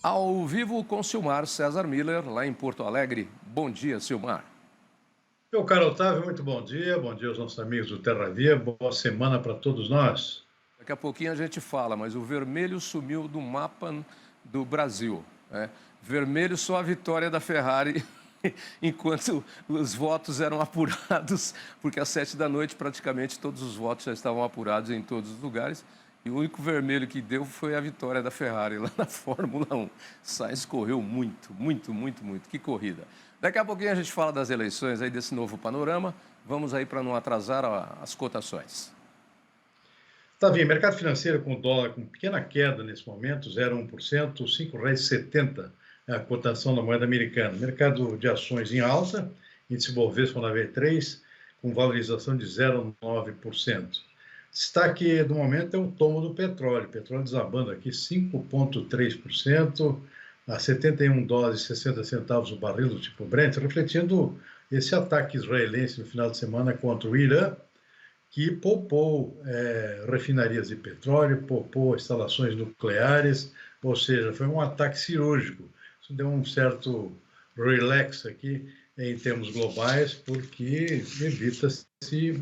Ao vivo com Silmar César Miller, lá em Porto Alegre. Bom dia, Silmar. Meu caro Otávio, muito bom dia aos nossos amigos do Terra Via, boa semana para todos nós. Daqui a pouquinho a gente fala, mas o vermelho sumiu do mapa do Brasil, né? Vermelho só a vitória da Ferrari, enquanto os votos eram apurados, porque às 7 da noite praticamente todos os votos já estavam apurados em todos os lugares. E o único vermelho que deu foi a vitória da Ferrari lá na Fórmula 1. Sainz correu muito, muito, muito, muito. Que corrida. Daqui a pouquinho a gente fala das eleições aí, desse novo panorama. Vamos aí para não atrasar as cotações. Tavinho, mercado financeiro com o dólar com pequena queda nesse momento, 0,1%, R$ 5,70 é a cotação da moeda americana. Mercado de ações em alta, índice Bovespa na V3, com valorização de 0,9%. Destaque do momento é o tomo do petróleo desabando aqui 5,3% a US$ 71,60 o barril do tipo Brent, refletindo esse ataque israelense no final de semana contra o Irã, que poupou refinarias de petróleo, poupou instalações nucleares, ou seja, foi um ataque cirúrgico. Isso deu um certo relax aqui em termos globais, porque evita-se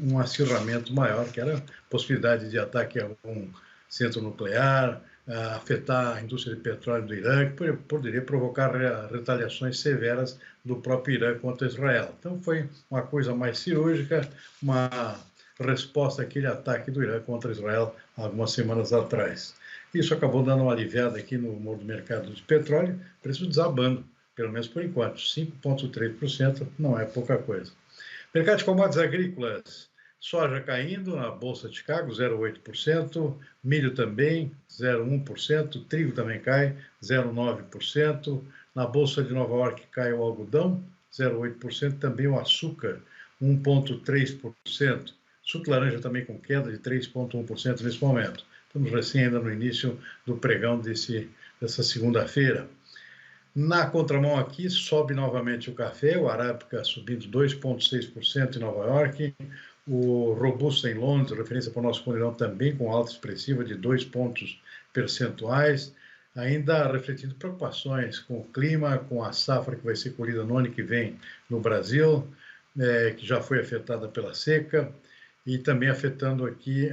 um acirramento maior, que era a possibilidade de ataque a algum centro nuclear, afetar a indústria de petróleo do Irã, que poderia provocar retaliações severas do próprio Irã contra Israel. Então foi uma coisa mais cirúrgica, uma resposta àquele ataque do Irã contra Israel algumas semanas atrás. Isso acabou dando uma aliviada aqui no humor do mercado de petróleo, preço desabando, pelo menos por enquanto, 5,3% não é pouca coisa. Mercado de commodities agrícolas, soja caindo na Bolsa de Chicago, 0,8%, milho também, 0,1%, trigo também cai, 0,9%, na Bolsa de Nova York cai o algodão, 0,8%, também o açúcar, 1,3%. Suco laranja também com queda de 3,1% nesse momento. Estamos recém ainda no início do pregão dessa segunda-feira. Na contramão aqui, sobe novamente o café, o Arábica subindo 2,6% em Nova York, o Robusta em Londres, referência para o nosso condão, também com alta expressiva de 2 pontos percentuais, ainda refletindo preocupações com o clima, com a safra que vai ser colhida no ano que vem no Brasil, que já foi afetada pela seca, e também afetando aqui,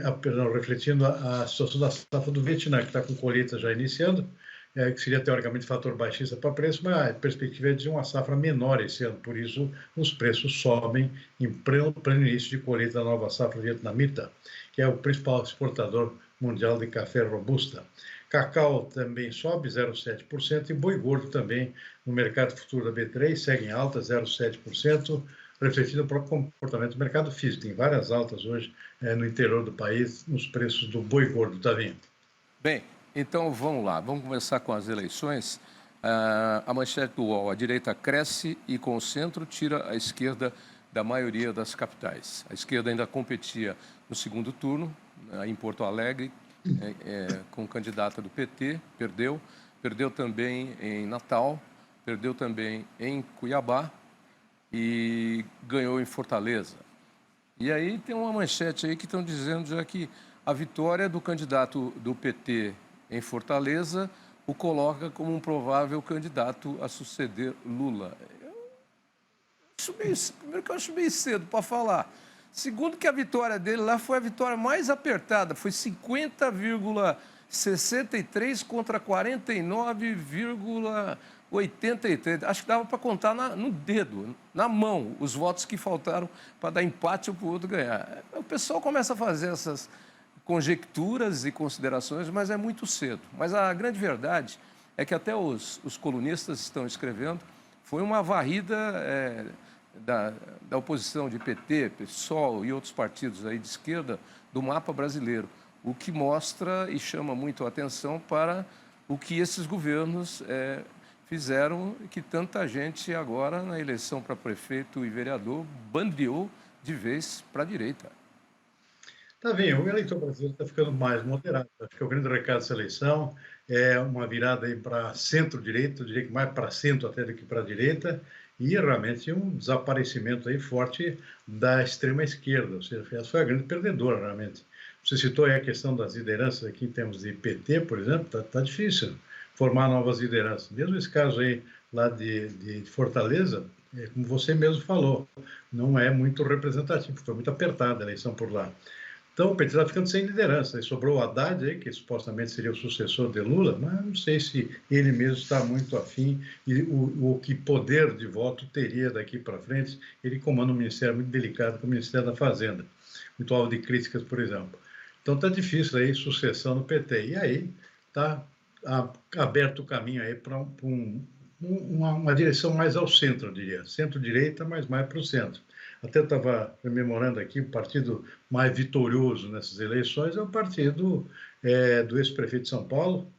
refletindo a situação da safra do Vietnã, que está com colheita já iniciando, que seria teoricamente fator baixista para preço, mas a perspectiva é de uma safra menor esse ano, por isso os preços sobem em pleno início de colheita da nova safra vietnamita, que é o principal exportador mundial de café robusta. Cacau também sobe 0,7% e boi gordo também no mercado futuro da B3 segue em alta 0,7%, refletindo o próprio comportamento do mercado físico. Tem várias altas hoje no interior do país nos preços do boi gordo, tá vendo? Bem, então vamos lá, vamos começar com as eleições. A manchete do UOL: a direita cresce e com o centro tira a esquerda da maioria das capitais. A esquerda ainda competia no segundo turno, em Porto Alegre, com o candidato do PT, perdeu também em Natal, perdeu também em Cuiabá e ganhou em Fortaleza. E aí tem uma manchete aí que estão dizendo já que a vitória do candidato do PT em Fortaleza o coloca como um provável candidato a suceder Lula. Primeiro que eu acho meio cedo para falar. Segundo que a vitória dele lá foi a vitória mais apertada, foi 50,63 contra 49,83. Acho que dava para contar no dedo, na mão, os votos que faltaram para dar empate ou para o outro ganhar. O pessoal começa a fazer essas conjecturas e considerações, mas é muito cedo. Mas a grande verdade é que até os colunistas estão escrevendo, foi uma varrida da oposição de PT, PSOL e outros partidos aí de esquerda do mapa brasileiro, o que mostra e chama muito a atenção para o que esses governos fizeram, que tanta gente agora na eleição para prefeito e vereador bandeou de vez para a direita. Tá bem, o eleitor brasileiro está ficando mais moderado. Acho que o grande recado dessa eleição é uma virada aí para centro-direita, eu diria que mais para centro até do que para a direita, e realmente um desaparecimento aí forte da extrema esquerda, ou seja, essa foi a grande perdedora realmente. Você citou aí a questão das lideranças aqui em termos de PT, por exemplo, tá difícil. formar novas lideranças. Mesmo esse caso aí lá de Fortaleza, como você mesmo falou, não é muito representativo, foi muito apertada a eleição por lá. Então, o PT está ficando sem liderança. Aí sobrou o Haddad, aí, que supostamente seria o sucessor de Lula, mas não sei se ele mesmo está muito afim e o que poder de voto teria daqui para frente. Ele comanda um ministério muito delicado, que é o Ministério da Fazenda, muito alvo de críticas, por exemplo. Então, está difícil aí sucessão no PT. E aí está aberto o caminho aí para uma direção mais ao centro, eu diria. Centro-direita, mas mais para o centro. Até estava rememorando aqui, o partido mais vitorioso nessas eleições é o partido do ex-prefeito de São Paulo,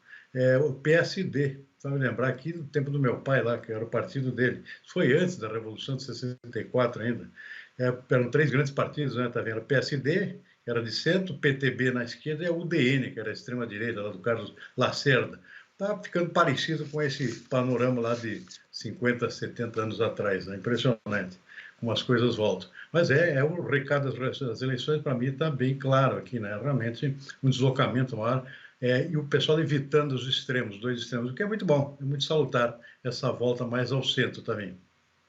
o PSD. Só me lembrar aqui do tempo do meu pai lá, que era o partido dele. Foi antes da Revolução de 64 ainda. Eram 3 grandes partidos, né? Tá vendo? O PSD, que era de centro, o PTB na esquerda, e a UDN, que era a extrema-direita, lá do Carlos Lacerda. Está ficando parecido com esse panorama lá de 50, 70 anos atrás, né? Impressionante como as coisas voltam. Mas o recado das eleições, para mim, está bem claro aqui, né? Realmente um deslocamento maior e o pessoal evitando os extremos, 2 extremos, o que é muito bom, é muito salutar essa volta mais ao centro também.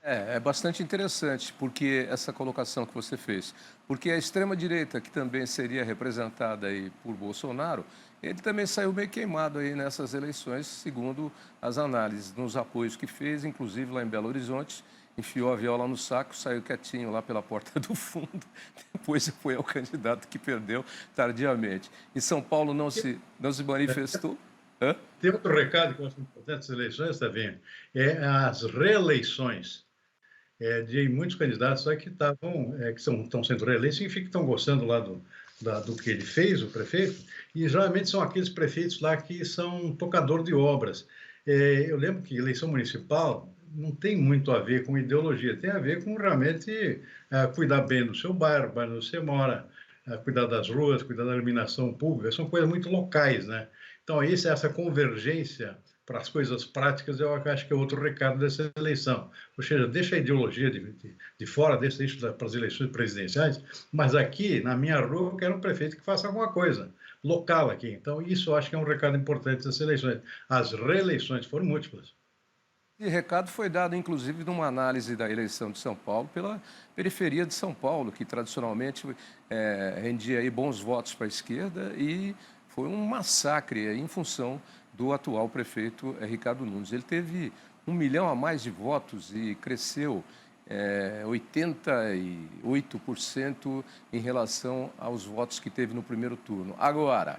É bastante interessante, porque essa colocação que você fez, porque a extrema-direita, que também seria representada aí por Bolsonaro, ele também saiu meio queimado aí nessas eleições, segundo as análises, nos apoios que fez, inclusive lá em Belo Horizonte, enfiou a viola no saco, saiu quietinho lá pela porta do fundo, depois foi ao candidato que perdeu tardiamente. Em São Paulo não se manifestou. Hã? Tem outro recado que eu acho importante das eleições, Tavinho, as reeleições. De muitos candidatos lá que estão sendo reeleitos, significa que estão gostando lá do que ele fez, o prefeito, e geralmente são aqueles prefeitos lá que são tocador de obras. Eu lembro que eleição municipal não tem muito a ver com ideologia, tem a ver com realmente cuidar bem do seu bairro onde você mora, cuidar das ruas, cuidar da iluminação pública, são coisas muito locais, né? Então, essa convergência para as coisas práticas, eu acho que é outro recado dessa eleição. Ou seja, deixa a ideologia de fora, deixa isso para as eleições presidenciais, mas aqui, na minha rua, eu quero um prefeito que faça alguma coisa local aqui. Então, isso eu acho que é um recado importante dessas eleições. As reeleições foram múltiplas. Esse recado foi dado, inclusive, numa análise da eleição de São Paulo pela periferia de São Paulo, que tradicionalmente rendia aí bons votos para a esquerda e foi um massacre aí em função do atual prefeito Ricardo Nunes. Ele teve 1 milhão a mais de votos e cresceu 88% em relação aos votos que teve no primeiro turno. Agora,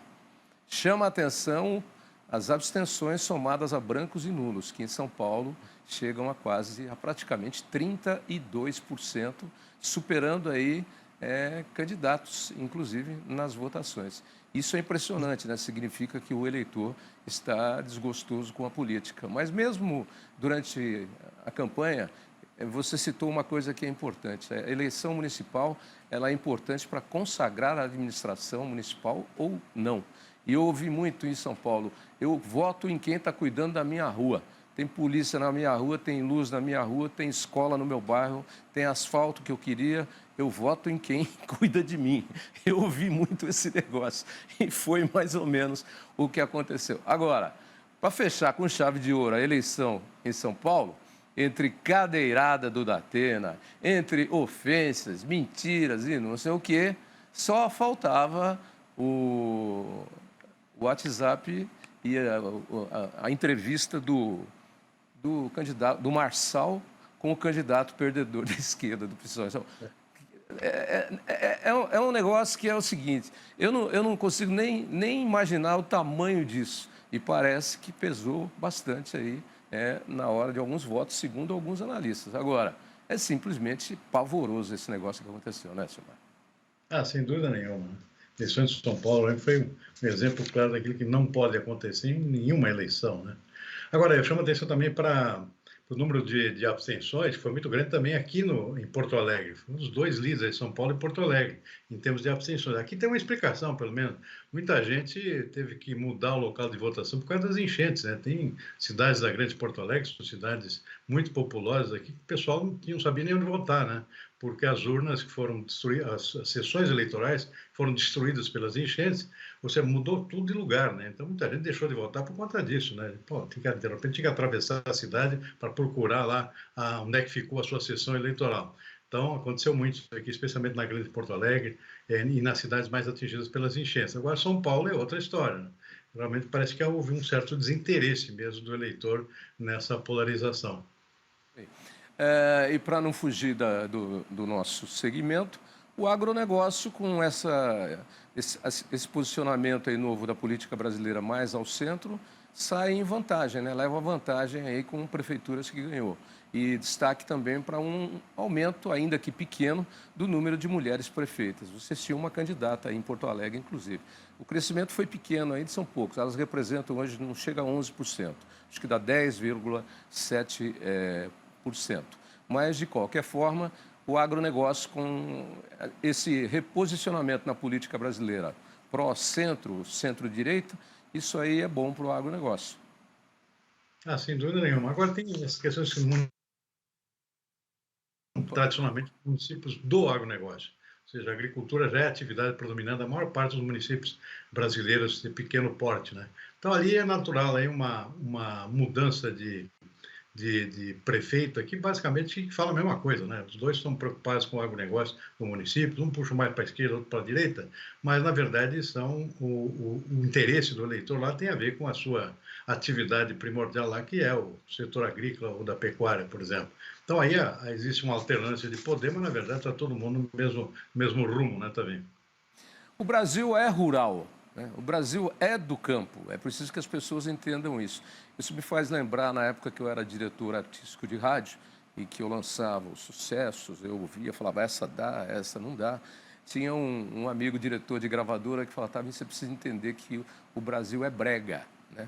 chama a atenção as abstenções somadas a brancos e nulos, que em São Paulo chegam a praticamente 32%, superando aí candidatos, inclusive, nas votações. Isso é impressionante, né? Significa que o eleitor está desgostoso com a política. Mas mesmo durante a campanha, você citou uma coisa que é importante. A eleição municipal ela é importante para consagrar a administração municipal ou não. E eu ouvi muito em São Paulo, eu voto em quem está cuidando da minha rua. Tem polícia na minha rua, tem luz na minha rua, tem escola no meu bairro, tem asfalto que eu queria, eu voto em quem cuida de mim. Eu ouvi muito esse negócio e foi mais ou menos o que aconteceu. Agora, para fechar com chave de ouro a eleição em São Paulo, entre cadeirada do Datena, entre ofensas, mentiras e não sei o quê, só faltava o WhatsApp e a entrevista do candidato, do Marçal com o candidato perdedor da esquerda, do PSOL. É um negócio que é o seguinte, eu não consigo nem imaginar o tamanho disso, e parece que pesou bastante aí na hora de alguns votos, segundo alguns analistas. Agora, é simplesmente pavoroso esse negócio que aconteceu, né, Silmar? Sem dúvida nenhuma. A eleição de São Paulo foi um exemplo claro daquilo que não pode acontecer em nenhuma eleição, né? Agora, eu chamo a atenção também para o número de abstenções, que foi muito grande também aqui em Porto Alegre. Fomos os 2 líderes, São Paulo e Porto Alegre, em termos de abstenções. Aqui tem uma explicação, pelo menos. Muita gente teve que mudar o local de votação por causa das enchentes, né? Tem cidades da Grande Porto Alegre, são cidades muito populosas aqui, que o pessoal não sabia nem onde votar, né? porque as urnas que foram destruídas, as sessões eleitorais foram destruídas pelas enchentes, você mudou tudo de lugar, né? Então muita gente deixou de votar por conta disso, né? Pô, de repente tinha que atravessar a cidade para procurar lá onde é que ficou a sua sessão eleitoral. Então aconteceu muito isso aqui, especialmente na grande Porto Alegre e nas cidades mais atingidas pelas enchentes. Agora São Paulo é outra história, né? Realmente parece que houve um certo desinteresse mesmo do eleitor nessa polarização. E para não fugir do nosso segmento, o agronegócio, com esse posicionamento aí novo da política brasileira mais ao centro, sai em vantagem, né? Leva vantagem aí com prefeituras que ganhou. E destaque também para um aumento, ainda que pequeno, do número de mulheres prefeitas. Você tinha uma candidata aí em Porto Alegre, inclusive. O crescimento foi pequeno, ainda são poucos. Elas representam hoje, não chega a 11%. Acho que dá 10,7%. Mas, de qualquer forma, o agronegócio, com esse reposicionamento na política brasileira pró-centro, centro-direita, isso aí é bom para o agronegócio. Sem dúvida nenhuma. Agora tem as questões que tradicionalmente municípios do agronegócio. Ou seja, a agricultura já é a atividade predominante da maior parte dos municípios brasileiros de pequeno porte, né? Então ali é natural aí uma mudança de prefeito aqui, basicamente fala a mesma coisa, né? Os dois estão preocupados com o agronegócio do município, um puxa mais para a esquerda, outro para a direita, mas na verdade o interesse do eleitor lá tem a ver com a sua atividade primordial lá, que é o setor agrícola ou da pecuária, por exemplo. Então aí existe uma alternância de poder, mas na verdade está todo mundo no mesmo rumo, né, também. O Brasil é rural, né? O Brasil é do campo, é preciso que as pessoas entendam isso. Isso me faz lembrar, na época que eu era diretor artístico de rádio e que eu lançava os sucessos, eu ouvia, falava, essa dá, essa não dá. Tinha um amigo diretor de gravadora que falava, você precisa entender que o Brasil é brega, né?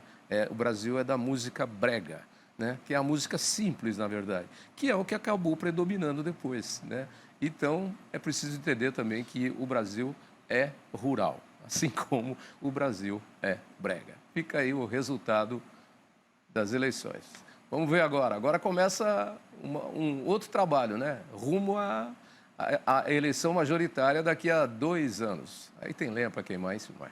O Brasil é da música brega, né? Que é a música simples, na verdade, que é o que acabou predominando depois, né? Então, é preciso entender também que o Brasil é rural, assim como o Brasil é brega. Fica aí o resultado das eleições. Vamos ver agora. Agora começa um outro trabalho, né? Rumo à eleição majoritária daqui a 2 anos. Aí tem lenha para queimar, isso vai.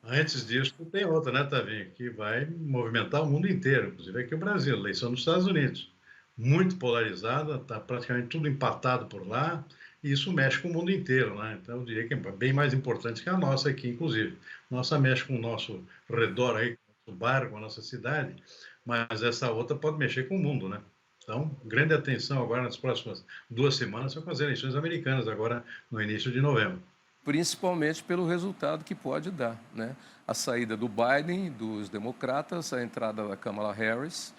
Antes disso, tem outra, né, Tavinho, que vai movimentar o mundo inteiro, inclusive aqui o Brasil, eleição nos Estados Unidos. Muito polarizada, está praticamente tudo empatado por lá, e isso mexe com o mundo inteiro, né? Então, eu diria que é bem mais importante que a nossa aqui, inclusive. Nossa mexe com o nosso redor aí, com o nosso bairro, com a nossa cidade, mas essa outra pode mexer com o mundo, né? Então, grande atenção agora nas próximas 2 semanas, são com as eleições americanas, agora no início de novembro. Principalmente pelo resultado que pode dar, né? A saída do Biden, dos democratas, a entrada da Kamala Harris,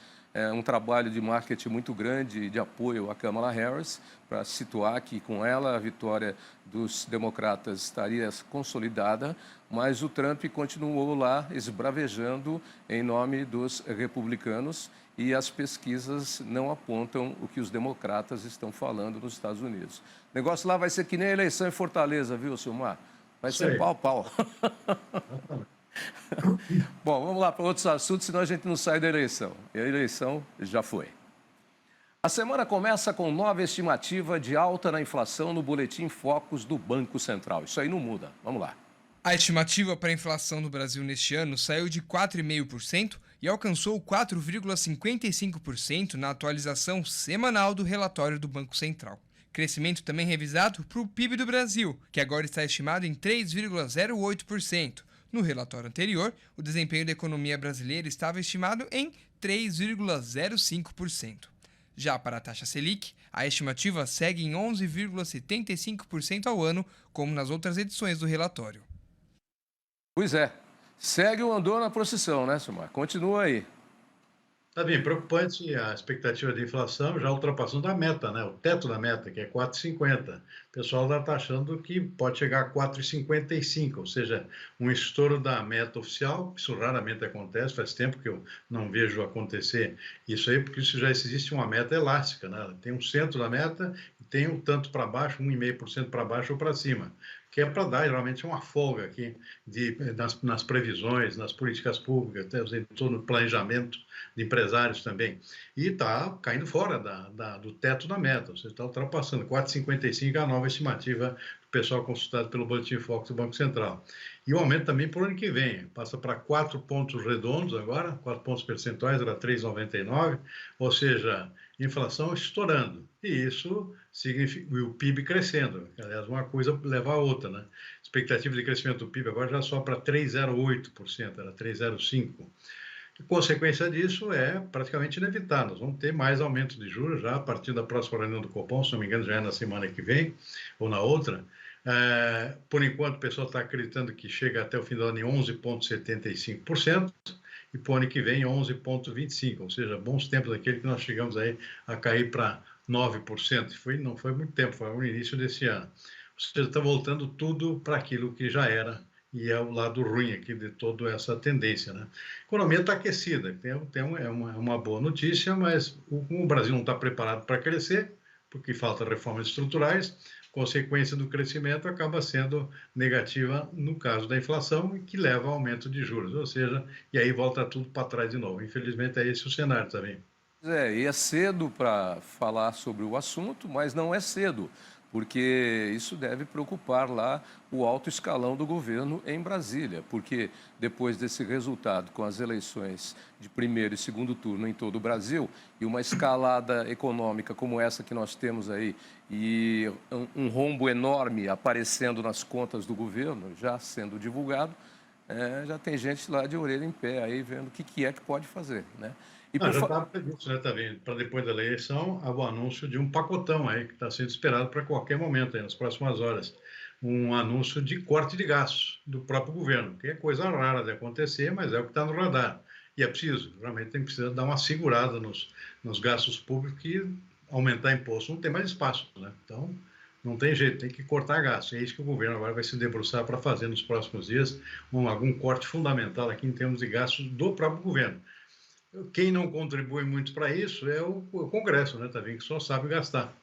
um trabalho de marketing muito grande de apoio à Kamala Harris, para situar que com ela a vitória dos democratas estaria consolidada, mas o Trump continuou lá esbravejando em nome dos republicanos e as pesquisas não apontam o que os democratas estão falando nos Estados Unidos. O negócio lá vai ser que nem a eleição em Fortaleza, viu, Silmar? Vai ser pau a pau. Bom, vamos lá para outros assuntos, senão a gente não sai da eleição. E a eleição já foi. A semana começa com nova estimativa de alta na inflação no Boletim Focus do Banco Central. Isso aí não muda. Vamos lá. A estimativa para a inflação no Brasil neste ano saiu de 4,5% e alcançou 4,55% na atualização semanal do relatório do Banco Central. Crescimento também revisado para o PIB do Brasil, que agora está estimado em 3,08%. No relatório anterior, o desempenho da economia brasileira estava estimado em 3,05%. Já para a taxa Selic, a estimativa segue em 11,75% ao ano, como nas outras edições do relatório. Pois é, segue o andor na procissão, né, Silmar? Continua aí. Tá bem, preocupante a expectativa de inflação já ultrapassando a meta, né? O teto da meta, que é 4,50. O pessoal já está achando que pode chegar a 4,55, ou seja, um estouro da meta oficial. Isso raramente acontece, faz tempo que eu não vejo acontecer isso aí, porque isso já existe uma meta elástica, né? Tem um centro da meta e tem um tanto para baixo, 1,5% para baixo ou para cima, que é para dar geralmente uma folga aqui nas previsões, nas políticas públicas, até em todo o planejamento de empresários também. E está caindo fora do teto da meta, ou seja, está ultrapassando 4,55 a nova estimativa do pessoal consultado pelo Boletim Focus do Banco Central. E o aumento também para o ano que vem, passa para 4 pontos redondos agora, 4 pontos percentuais, era 3,99, ou seja, inflação estourando. E isso significa o PIB crescendo. Aliás, uma coisa leva a outra, né? Expectativa de crescimento do PIB agora já só para 3,08%, era 3,05%. A consequência disso é praticamente inevitável. Nós vamos ter mais aumento de juros já a partir da próxima reunião do Copom, se não me engano, já é na semana que vem ou na outra. Por enquanto, o pessoal está acreditando que chega até o fim do ano em 11,75%. E para o ano que vem 11,25%, ou seja, bons tempos daquele que nós chegamos aí a cair para 9%. Não foi muito tempo, foi no início desse ano. Ou seja, está voltando tudo para aquilo que já era, e é o lado ruim aqui de toda essa tendência, né? A economia está aquecida, é uma boa notícia, mas o Brasil não está preparado para crescer, porque falta reformas estruturais, consequência do crescimento acaba sendo negativa no caso da inflação, que leva ao aumento de juros, ou seja, e aí volta tudo para trás de novo. Infelizmente é esse o cenário também. E é cedo para falar sobre o assunto, mas não é cedo, porque isso deve preocupar lá o alto escalão do governo em Brasília, porque depois desse resultado com as eleições de primeiro e segundo turno em todo o Brasil e uma escalada econômica como essa que nós temos aí e um rombo enorme aparecendo nas contas do governo, já sendo divulgado, já tem gente lá de orelha em pé aí vendo o que é que pode fazer, né? Já estava previsto, né, também, para depois da eleição, o anúncio de um pacotão aí, que está sendo esperado para qualquer momento, aí, nas próximas horas. Um anúncio de corte de gastos do próprio governo, que é coisa rara de acontecer, mas é o que está no radar. E é preciso, realmente precisa dar uma segurada nos gastos públicos, que aumentar imposto não tem mais espaço, né? Então, não tem jeito, tem que cortar gastos. É isso que o governo agora vai se debruçar para fazer nos próximos dias, algum corte fundamental aqui em termos de gastos do próprio governo. Quem não contribui muito para isso é o Congresso, né, Tavinho, que só sabe gastar.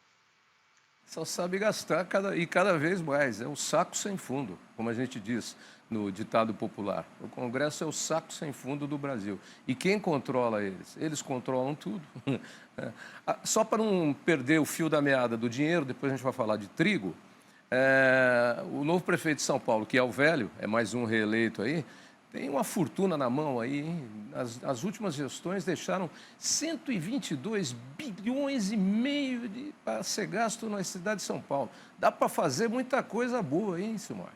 Só sabe gastar cada vez mais. É o saco sem fundo, como a gente diz no ditado popular. O Congresso é o saco sem fundo do Brasil. E quem controla eles? Eles controlam tudo. Só para não perder o fio da meada do dinheiro, depois a gente vai falar de trigo, o novo prefeito de São Paulo, que é o velho, é mais um reeleito aí, tem uma fortuna na mão aí, hein? As últimas gestões deixaram 122 bilhões e meio para ser gasto na cidade de São Paulo. Dá para fazer muita coisa boa, hein, Silmar?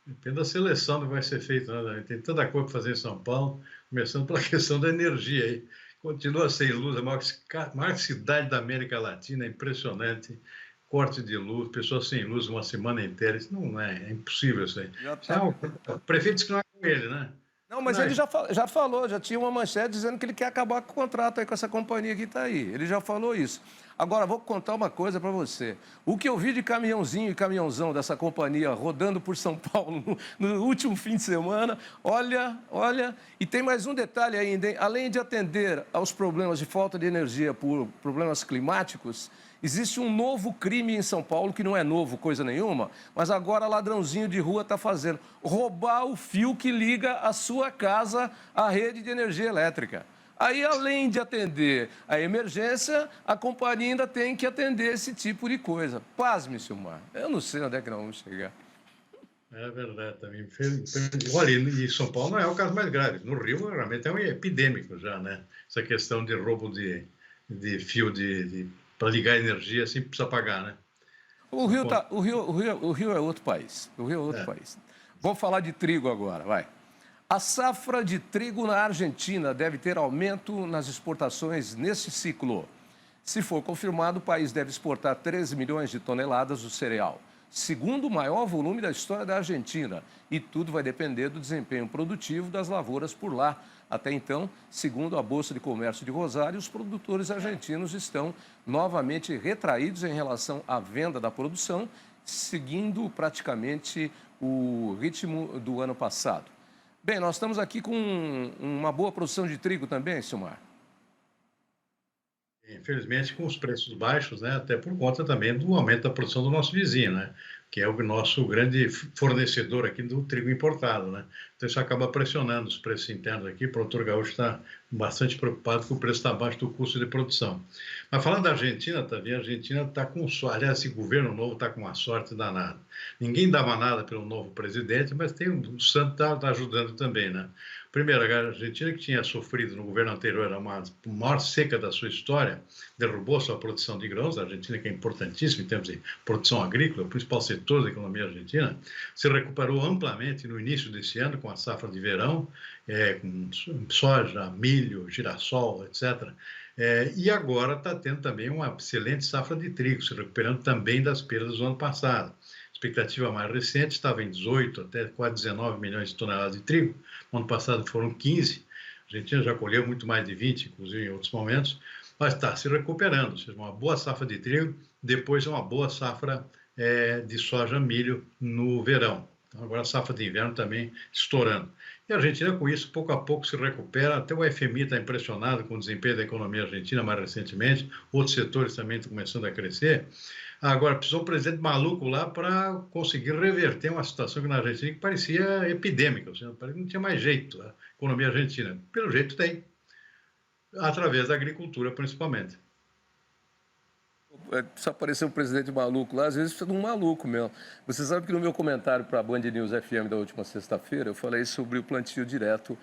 Depende da seleção que vai ser feita, né? Tem tanta coisa para fazer em São Paulo, começando pela questão da energia aí. Continua sem luz, a maior cidade da América Latina, é impressionante. Corte de luz, pessoas sem luz uma semana inteira, isso não é impossível isso aí. O prefeito disse que não é com ele, né? Não, mas ele já falou, já tinha uma manchete dizendo que ele quer acabar com o contrato aí com essa companhia que está aí. Ele já falou isso. Agora, vou contar uma coisa para você. O que eu vi de caminhãozinho e caminhãozão dessa companhia rodando por São Paulo no último fim de semana, olha, e tem mais um detalhe ainda, hein? Além de atender aos problemas de falta de energia por problemas climáticos, existe um novo crime em São Paulo, que não é novo, coisa nenhuma, mas agora ladrãozinho de rua está fazendo. Roubar o fio que liga a sua casa à rede de energia elétrica. Aí, além de atender a emergência, a companhia ainda tem que atender esse tipo de coisa. Pasme, Silmar. Eu não sei onde é que nós vamos chegar. É verdade também. Olha, e São Paulo não é o caso mais grave. No Rio, realmente é um epidêmico já, né? Essa questão de roubo de fio para ligar a energia sem precisar pagar, né? O Rio é outro país. O Rio é outro país. Vamos falar de trigo agora, vai. A safra de trigo na Argentina deve ter aumento nas exportações neste ciclo. Se for confirmado, o país deve exportar 13 milhões de toneladas do cereal, segundo o maior volume da história da Argentina. E tudo vai depender do desempenho produtivo das lavouras por lá. Até então, segundo a Bolsa de Comércio de Rosário, os produtores argentinos estão novamente retraídos em relação à venda da produção, seguindo praticamente o ritmo do ano passado. Bem, nós estamos aqui com uma boa produção de trigo também, Silmar. Infelizmente, com os preços baixos, né, até por conta também do aumento da produção do nosso vizinho, né? que é o nosso grande fornecedor aqui do trigo importado, né? Então isso acaba pressionando os preços internos aqui. O produtor gaúcho está bastante preocupado que o preço está abaixo do custo de produção. Mas falando da Argentina, Tavinho, a Argentina está com sorte. Aliás, esse governo novo está com uma sorte danada. Ninguém dava nada pelo novo presidente, mas o Santos está ajudando também, né? Primeiro, a Argentina, que tinha sofrido no governo anterior a maior seca da sua história, derrubou sua produção de grãos. A Argentina, que é importantíssima em termos de produção agrícola, o principal setor da economia argentina, se recuperou amplamente no início desse ano com a safra de verão, com soja, milho, girassol, etc. E agora está tendo também uma excelente safra de trigo, se recuperando também das perdas do ano passado. A expectativa mais recente estava em 18 até quase 19 milhões de toneladas de trigo. No ano passado foram 15. A Argentina já colheu muito mais de 20, inclusive em outros momentos, mas está se recuperando. Ou seja, uma boa safra de trigo, depois uma boa safra de soja, milho no verão. Então, agora a safra de inverno também estourando. E a Argentina, com isso, pouco a pouco se recupera. Até o FMI está impressionado com o desempenho da economia argentina mais recentemente. Outros setores também estão começando a crescer. Agora, precisou um presidente maluco lá para conseguir reverter uma situação que na Argentina que parecia epidêmica. Ou seja, não tinha mais jeito a economia argentina. Pelo jeito tem, através da agricultura principalmente. Precisa aparecer um presidente maluco lá, às vezes precisa de um maluco mesmo. Você sabe que no meu comentário para a Band News FM da última sexta-feira, eu falei sobre o plantio direto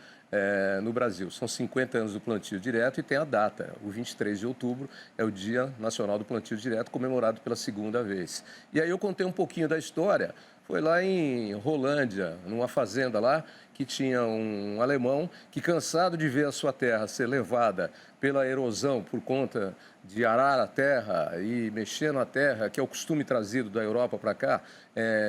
no Brasil. São 50 anos do plantio direto e tem a data. O 23 de outubro é o Dia Nacional do Plantio Direto, comemorado pela segunda vez. E aí eu contei um pouquinho da história. Foi lá em Rolândia, numa fazenda lá, que tinha um alemão que, cansado de ver a sua terra ser levada pela erosão por conta de arar a terra e mexer na terra, que é o costume trazido da Europa para cá,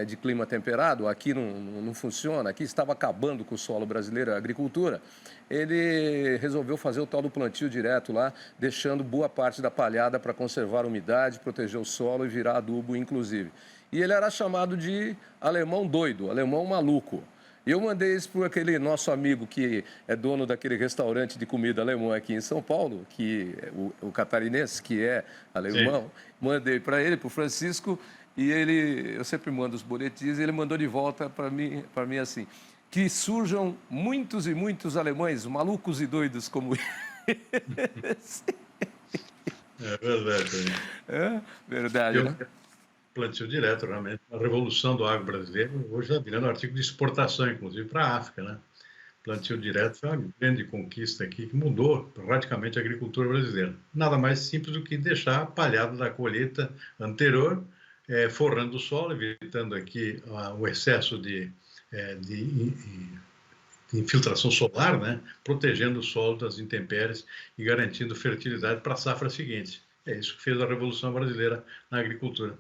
de clima temperado, aqui não funciona, aqui estava acabando com o solo brasileiro, a agricultura, ele resolveu fazer o tal do plantio direto lá, deixando boa parte da palhada para conservar a umidade, proteger o solo e virar adubo, inclusive. E ele era chamado de alemão doido, alemão maluco. E eu mandei isso para aquele nosso amigo que é dono daquele restaurante de comida alemã aqui em São Paulo, que o catarinense, que é alemão. Sim. Mandei para ele, para o Francisco, e eu sempre mando os boletins, e ele mandou de volta para mim assim, que surjam muitos e muitos alemães malucos e doidos como esse. É verdade. É verdade, né? Plantio direto, realmente. A revolução do agro brasileiro hoje está virando artigo de exportação, inclusive para a África, né? Plantio direto foi uma grande conquista aqui que mudou radicalmente a agricultura brasileira. Nada mais simples do que deixar a palhada da colheita anterior, forrando o solo, evitando aqui o excesso de infiltração solar, né? Protegendo o solo das intempéries e garantindo fertilidade para a safra seguinte. É isso que fez a Revolução Brasileira na agricultura.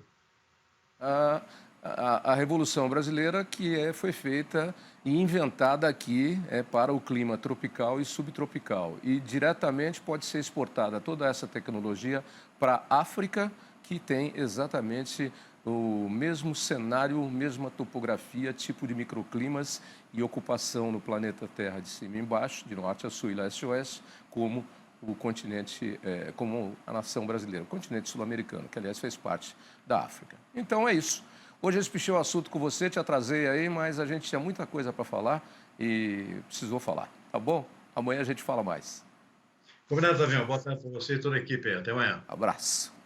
A Revolução Brasileira que foi feita e inventada aqui para o clima tropical e subtropical. E diretamente pode ser exportada toda essa tecnologia para a África, que tem exatamente o mesmo cenário, mesma topografia, tipo de microclimas e ocupação no planeta Terra de cima e embaixo, de norte a sul e leste a oeste, como o continente, como a nação brasileira, o continente sul-americano, que aliás fez parte da África. Então é isso. Hoje eu espichei o assunto com você, te atrasei aí, mas a gente tinha muita coisa para falar e precisou falar, tá bom? Amanhã a gente fala mais. Combinado, Tavinho. Boa tarde para você e toda a equipe. Até amanhã. Abraço.